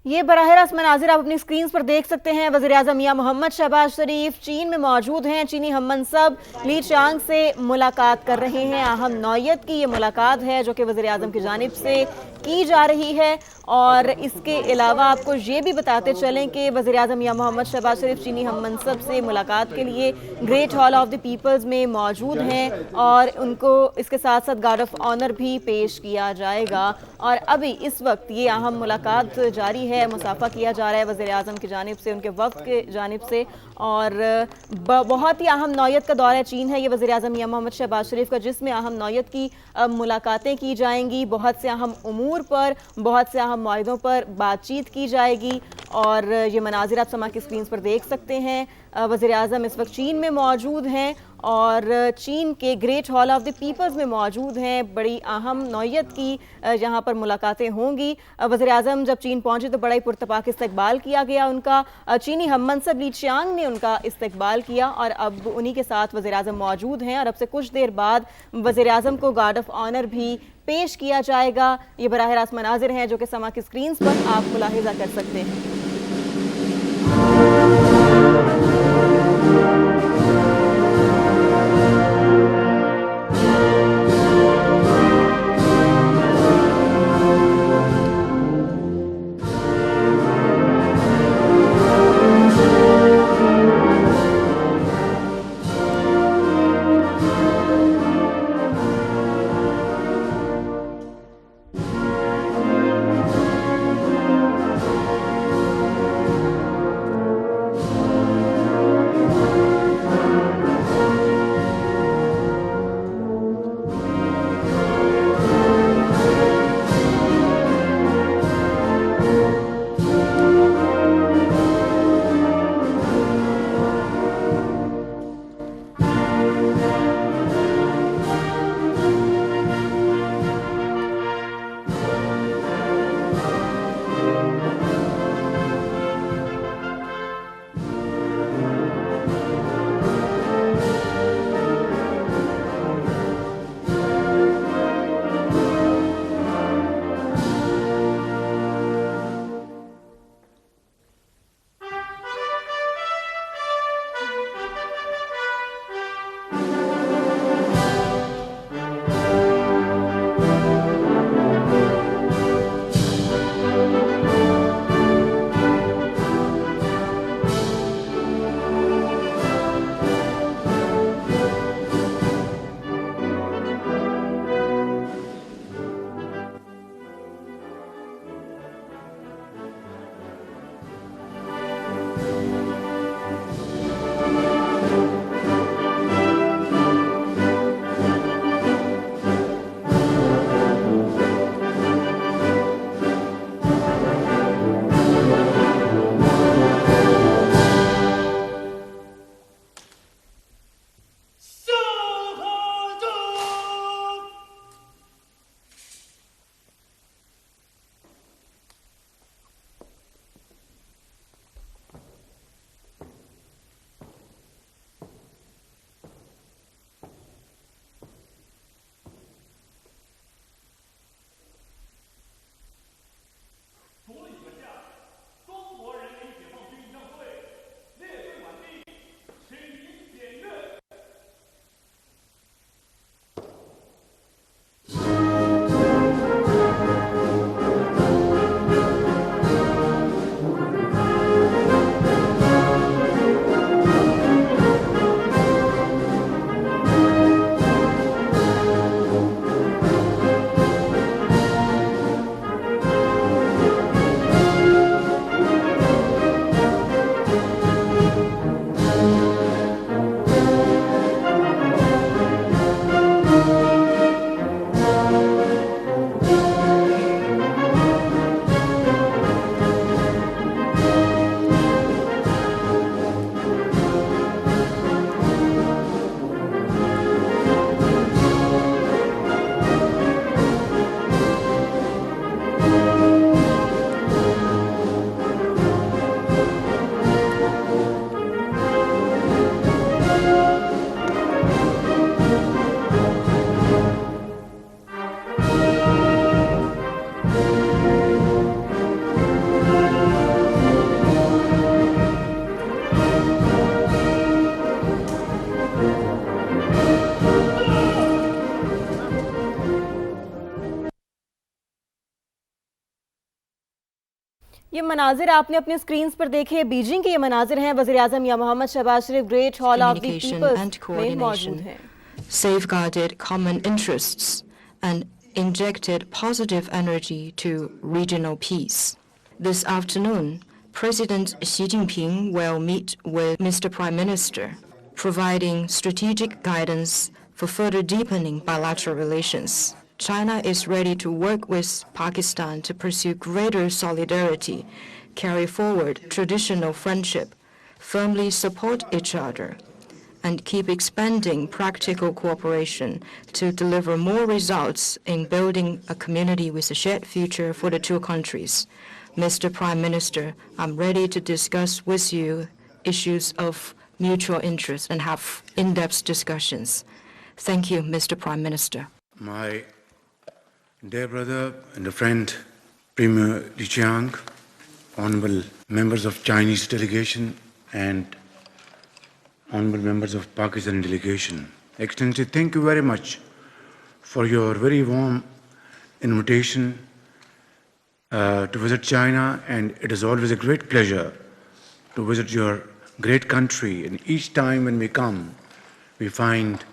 ये बराह रास्त मनाजिर आप अपनी स्क्रीन पर देख सकते हैं। वज़ीर-ए-आज़म मियां मोहम्मद शहबाज शरीफ चीन में मौजूद हैं। चीनी हम मनसब ली चांग से मुलाकात कर रहे हैं। अहम नौयत की ये मुलाकात है जो कि वज़ीर-ए-आज़म की जानिब से की जा रही है। और इसके अलावा आपको ये भी बताते चलें कि वज़ीर-ए-आज़म मियां मोहम्मद शहबाज शरीफ चीनी हम मनसब से मुलाकात के लिए great hall of the peoples में मौजूद हैं और उनको इसके साथ साथ गार्ड ऑफ ऑनर भी पेश किया जाएगा। और अभी इस वक्त ये अहम मुलाकात जारी है, मुसाफा किया जा रहा है वज़ीर-ए-आज़म की जानिब से, उनके वफ़द की जानिब से। और बहुत ही अहम नौयत का दौरा चीन है ये वज़ीर-ए-आज़म मियां मोहम्मद शहबाज शरीफ का, जिसमें अहम नौयत की मुलाकातें की जाएंगी। बहुत से अहम उमूर पर, बहुत से अहम मुआहिदों पर बातचीत की जाएगी। और ये मनाजिर आप समा की स्क्रीन पर देख सकते हैं। वज़ीर-ए-आज़म इस वक्त चीन में मौजूद हैं और चीन के great hall of the peoples में मौजूद हैं। बड़ी अहम नौयत की यहाँ पर मुलाकातें होंगी। वज़ीर-ए-आज़म जब चीन पहुँचे तो बड़ा ही पुरतपाक इस्तकबाल किया गया उनका। चीनी हम मनसब ली चांग ने उनका इस्तकबाल किया और अब उन्हीं के साथ वज़ीर-ए-आज़म मौजूद हैं। और अब से कुछ देर बाद वज़ीर-ए-आज़म को गार्ड ऑफ ऑनर भी पेश किया जाएगा। ये बराह रास्त मनाजिर हैं जो कि समा की स्क्रीन पर आप मुलाहिजा कर सकते हैं। ये मनाजिर आपने अपने स्क्रीन पर देखे, बीजिंग के ये मनाजिर हैं। वज़ीर-ए-आज़म Mian Mohammad Shahbaz Sharif great hall of the peoples में मौजूद हैं। Safeguarded common interests and injected positive energy to regional peace. This afternoon, President Xi Jinping will meet with Mr. Prime Minister, providing strategic guidance for further deepening bilateral relations. China is ready to work with Pakistan to pursue greater solidarity, carry forward traditional friendship, firmly support each other, and keep expanding practical cooperation to deliver more results in building a community with a shared future for the two countries. Mr. Prime Minister, I'm ready to discuss with you issues of mutual interest and have in-depth discussions. Thank you, Mr. Prime Minister. My dear brother and a friend, Premier Li Qiang, honorable members of Chinese delegation and honorable members of Pakistan delegation. Excellency, thank you very much for your very warm invitation to visit China, and it is always a great pleasure to visit your great country. And each time when we come, we find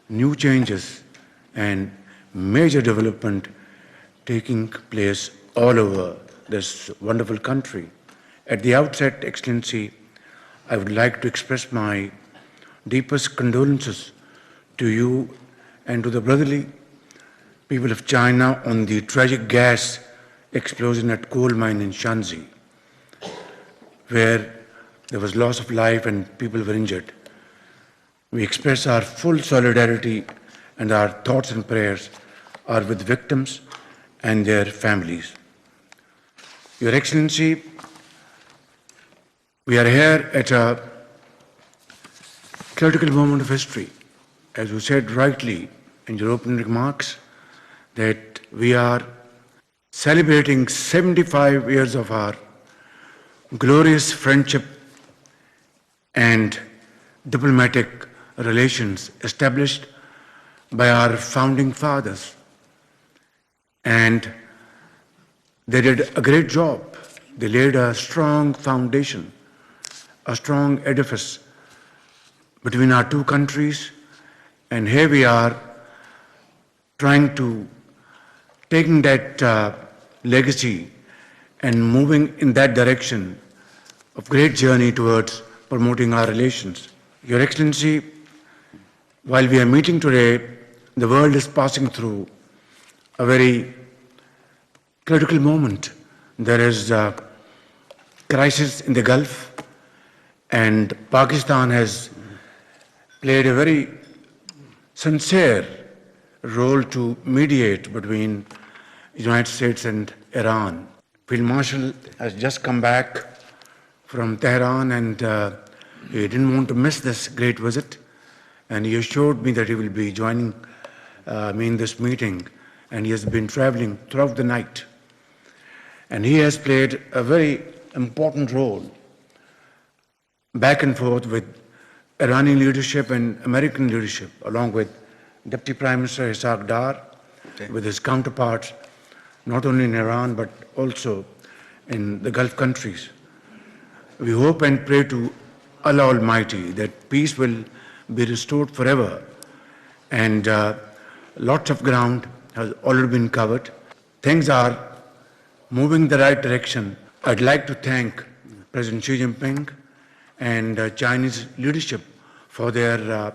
new changes and major development taking place all over this wonderful country. At the outset, Excellency, I would like to express my deepest condolences to you and to the brotherly people of China on the tragic gas explosion at coal mine in Shanxi, where there was loss of life and people were injured. We express our full solidarity, and our thoughts and prayers are with victims and their families. Your Excellency, we are here at a critical moment of history. As you said rightly in your opening remarks, that we are celebrating 75 years of our glorious friendship and diplomatic relations established by our founding fathers. And they did a great job. They laid a strong foundation, a strong edifice between our two countries, and here we are trying to taking that legacy and moving in that direction of great journey towards promoting our relations. Your Excellency, while we are meeting today, the world is passing through a very critical moment. There is a crisis in the Gulf, and Pakistan has played a very sincere role to mediate between the United States and Iran. Field Marshal has just come back from Tehran, and he didn't want to miss this great visit, and he assured me that he will be joining me in this meeting, and he has been traveling throughout the night. And he has played a very important role back and forth with Iranian leadership and American leadership, along with Deputy Prime Minister Ishaq Dar, with his counterparts, not only in Iran, but also in the Gulf countries. We hope and pray to Allah Almighty that peace will be restored forever. And lots of ground has already been covered. Things are moving the right direction. I'd like to thank President Xi Jinping and Chinese leadership for their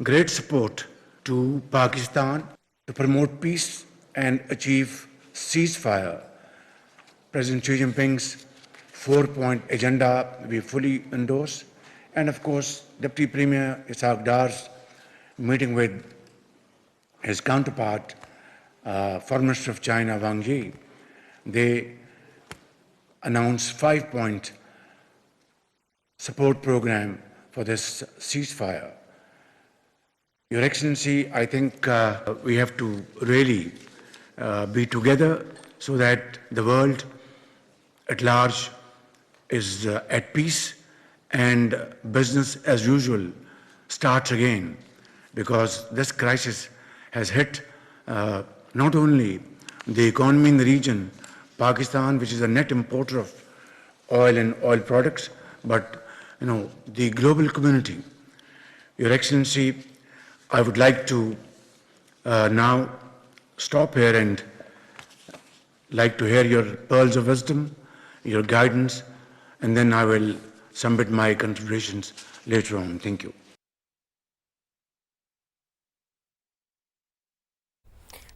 great support to Pakistan to promote peace and achieve ceasefire. President Xi Jinping's 4-point agenda we fully endorse, and of course Deputy Premier Ishaq Dar's meeting with his counterpart, Foreign Minister of China Wang Yi. They announced 5-point support program for this ceasefire. Your Excellency, I think we have to really be together so that the world at large is at peace and business as usual starts again, because this crisis has hit not only the economy in the region Pakistan, which is a net importer of oil and oil products, but the global community. Your Excellency, I would like to now stop here and like to hear your pearls of wisdom, your guidance, and then I will submit my considerations later on. Thank you.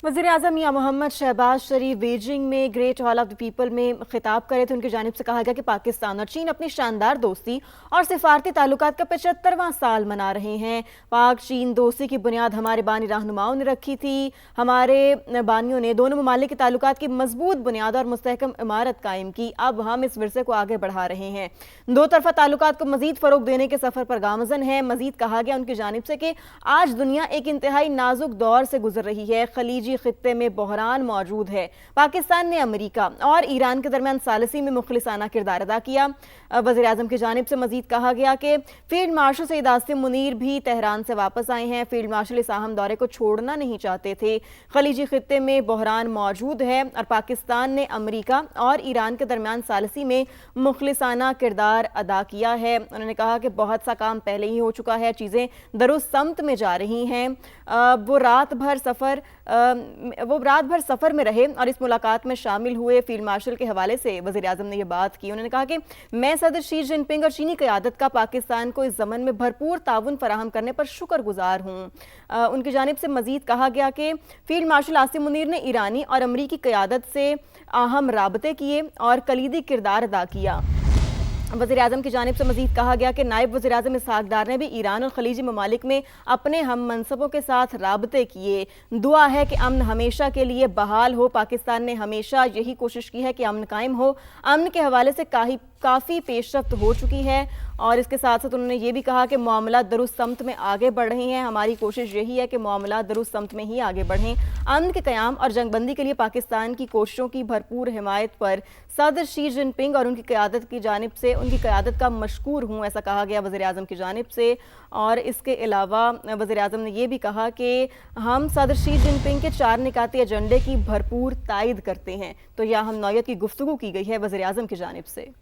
वज़ीर-ए-आज़म Mian Mohammad Shahbaz Sharif Beijing में great hall of the people में खिताब करे थे। उनकी जानिब से कहा गया कि पाकिस्तान और चीन अपनी शानदार दोस्ती और सिफारती ताल्लुकात का 75वां साल मना रहे हैं। पाक चीन दोस्ती की बुनियाद हमारे बानी रहनुमाओं ने रखी थी। हमारे बानियों ने दोनों ममालिक के ताल्लुकात की मजबूत बुनियाद और मुस्तहकम इमारत कायम की। अब हम इस विरसे को आगे बढ़ा रहे हैं। दो तरफा ताल्लुकात को मजीद फ़रोग देने के सफ़र पर गामज़न है। मजीद कहा गया उनकी जानिब से कि आज दुनिया एक इंतहाई नाजुक दौर से गुजर रही है। खलीजी खित्ते में बहरान मौजूद है। पाकिस्तान ने अमेरिका और ईरान के दरमियान सालिसी में मुखलिसाना किरदार अदा किया। वज़ीर आज़म की जानिब से मजीद कहा गया कि फील्ड मार्शल सईद आसिम मुनीर भी तेहरान से वापस आए हैं। फील्ड मार्शल इस अहम दौरे को छोड़ना नहीं चाहते थे। खलीजी खित्ते में बहरान मौजूद है और पाकिस्तान ने अमेरिका और ईरान के दरमियान सालिसी में मुखलिसाना किरदार अदा किया है। उन्होंने कहा कि बहुत सा काम पहले ही हो चुका है, चीज़ें दुरुस्त समत में जा रही हैं। वो रात भर सफ़र में रहे और इस मुलाकात में शामिल हुए। फील्ड मार्शल के हवाले से वज़ीर आज़म ने यह बात की। उन्होंने कहा कि मैं सदर शी जिनपिंग और चीनी क़यादत का पाकिस्तान को इस ज़मन में भरपूर ताउन फराहम करने पर शुक्रगुजार हूँ। उनकी जानिब से मज़ीद कहा गया कि फील्ड मार्शल आसिम मुनीर ने ईरानी और अमरीकी क़यादत से अहम राबते किए और कलीदी किरदार अदा किया। वज़ीर आज़म की जानिब से मज़ीद कहा गया कि नायब वज़ीर आज़म इसहाक़ डार ने भी ईरान और खलीजी ममालिक में अपने हम मनसबों के साथ राबते किए। दुआ है कि अमन हमेशा के लिए बहाल हो। पाकिस्तान ने हमेशा यही कोशिश की है कि अमन कायम हो। अमन के हवाले से काफ़ी पेशरफ्त हो चुकी है और इसके साथ साथ उन्होंने ये भी कहा कि मामला दुरुस्त समत में आगे बढ़ रहे हैं। हमारी कोशिश यही है कि मामला दुरुस्त समत में ही आगे बढ़ें। अमन के क़याम और जंगबंदी के लिए पाकिस्तान की कोशिशों की भरपूर हिमायत पर सदर शी जिनपिंग और उनकी क़यादत की जानिब से उनकी क़यादत का मशकूर हूँ, ऐसा कहा गया वज़ीर आज़म की जानिब से। और इसके अलावा वज़ीर आज़म ने यह भी कहा कि हम सदर शी जिनपिंग के 4 निकाती एजेंडे की भरपूर तायद करते हैं। तो यह अहम नौयत की गुफ्तगू की गई है वज़ीर आज़म की जानिब से।